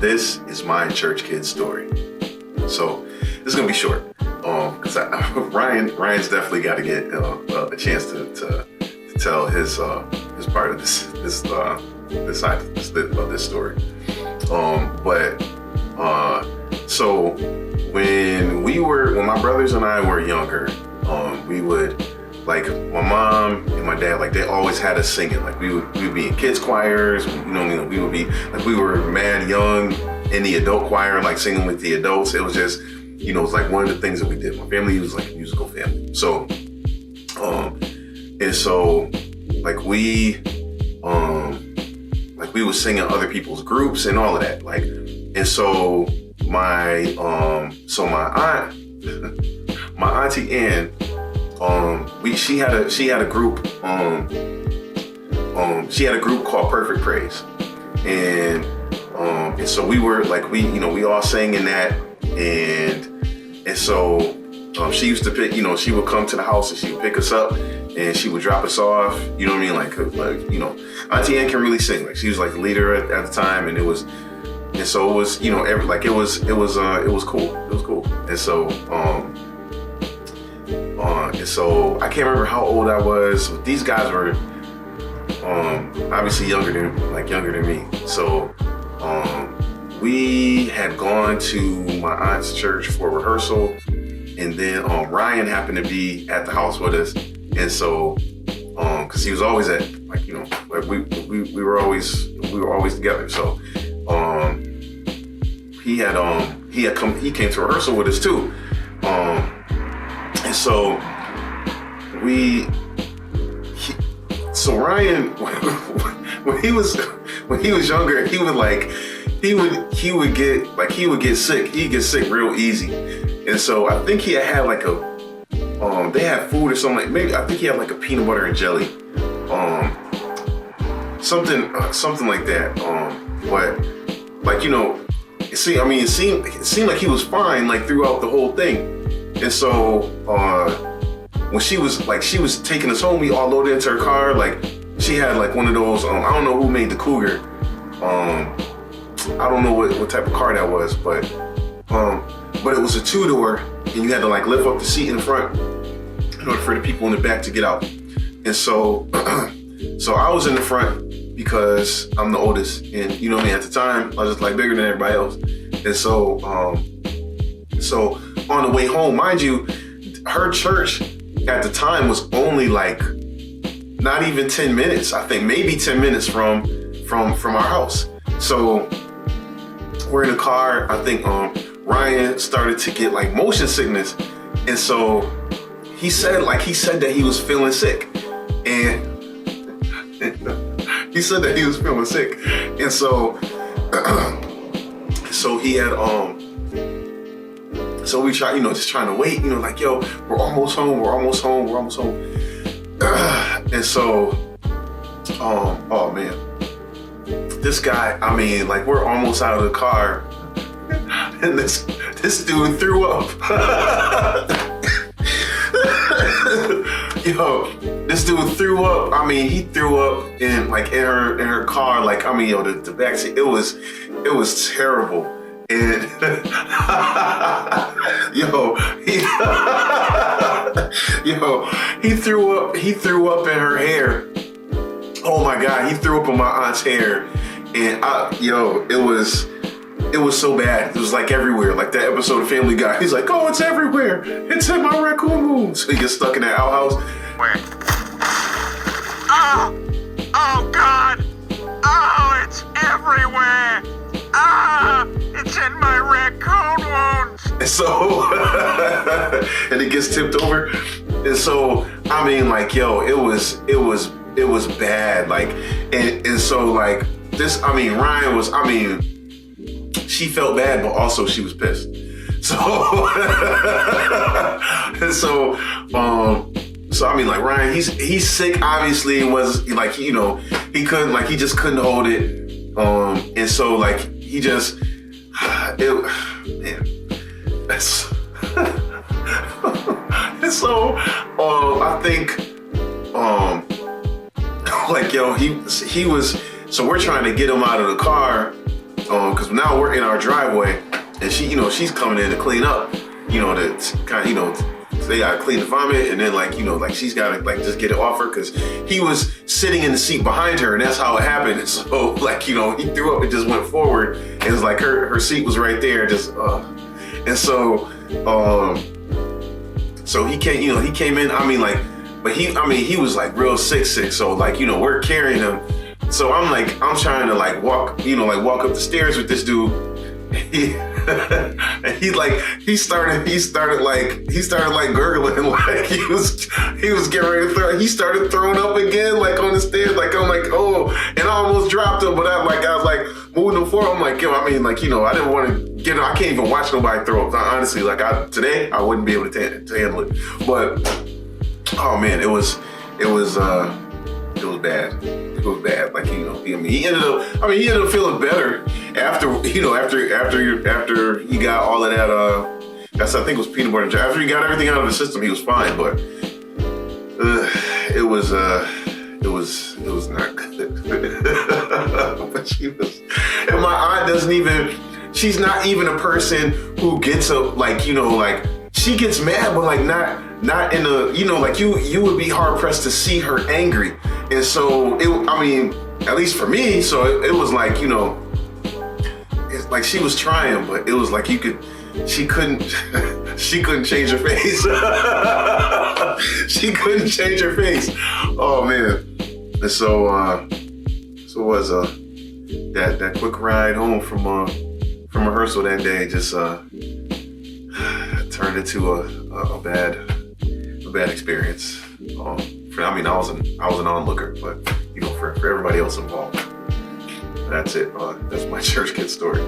this is my church kid story. So this is gonna be short, because Ryan's definitely got to get a chance to tell his part of this side of this story. So when my brothers and I were younger, we would, like, my mom and my dad, like, they always had us singing. Like, we would be in kids choirs, we would be, like, we were mad young in the adult choir, like, singing with the adults. It was just, it was like one of the things that we did. My family was like a musical family. So, and so, like, we were singing other people's groups and all of that. Like, and so my aunt, my auntie Ann, she had a group, she had a group called Perfect Praise. And so we were like, we all sang in that. And so, she used to pick, she would come to the house and she would pick us up and she would drop us off. You know what I mean? Like, Auntie Ann can really sing. Like, she was like the leader at the time, and so it was, it was cool. It was cool. And so I can't remember how old I was. But these guys were obviously younger than me. So we had gone to my aunt's church for rehearsal, and then Ryan happened to be at the house with us. And so, because he was always at, like, we were always together. So, he came to rehearsal with us too. And so Ryan, when he was younger, he would get sick. He'd get sick real easy. And so I think he had like they had food or something, maybe, I think he had like a peanut butter and jelly, something like that. But, like, it seemed like he was fine, like, throughout the whole thing. And so, when she was taking us home, we all loaded into her car. Like, she had like one of those, I don't know who made the Cougar. I don't know what type of car that was, but it was a 2-door, and you had to like lift up the seat in the front in order for the people in the back to get out. And so, so I was in the front because I'm the oldest, and at the time I was just like bigger than everybody else. And so, so on the way home, mind you, her church at the time was only like not even 10 minutes. I think maybe 10 minutes from our house. So we're in the car. I think Ryan started to get like motion sickness, and so he said that he was feeling sick, and he said that he was feeling sick, and so so he had so we tried, just trying to wait, like, yo, we're almost home. And so, oh man, this guy, like, we're almost out of the car, and this dude threw up. Yo, this dude threw up. He threw up in her car. Like, the backseat. It was terrible. And he threw up in her hair. Oh my God, he threw up in my aunt's hair, and it was so bad. It was like everywhere, like that episode of Family Guy. He's like, oh, it's everywhere. It's in my raccoon room. So he gets stuck in that outhouse. Oh God. Oh, it's everywhere. It's in my raccoon wounds. And so, and it gets tipped over. And so, it was bad. Like, and so, like, this, Ryan was, she felt bad, but also she was pissed. So, and so, like, Ryan, he's sick, obviously, was like, he couldn't, like, he just couldn't hold it. And so, like, he just, that's, and so, I think, like, yo, he was, so we're trying to get him out of the car, because now we're in our driveway, and she, you know, she's coming in to clean up, you know, to kind of, you know, they gotta clean the vomit, and then like, you know, like she's gotta like just get it off her because he was sitting in the seat behind her, and that's how it happened. And so like, you know, he threw up and just went forward, and it was like her seat was right there, just and so so he came, you know, he came in, I mean like, but he was like real sick, so like, you know, we're carrying him. So I'm like, I'm trying to like walk, you know, like walk up the stairs with this dude. He started gurgling, like he was getting ready to throw. He started throwing up again, like on the stairs. Like I'm like, oh, and I almost dropped him, but I was like moving him forward. I'm like, yo, I mean, like, you know, I didn't want to get. I can't even watch nobody throw up. Honestly, like today I wouldn't be able to handle it. But oh man, it was bad. It was bad. Like, you know, he ended up feeling better after, you know, after he got all of that, I think it was peanut butter and jelly. After he got everything out of the system, he was fine, but it was not good. But she was, and my aunt she's not even a person who gets up, like, you know, like, she gets mad, but like not in a, you know, like you would be hard pressed to see her angry. And so at least for me, so it was like, you know, it's like she was trying, but it was like she couldn't change her face. She couldn't change her face. Oh man. And so it was that quick ride home from rehearsal that day just turned into a bad experience. I was an onlooker, but you know, for everybody else involved. That's it. That's my church kid story.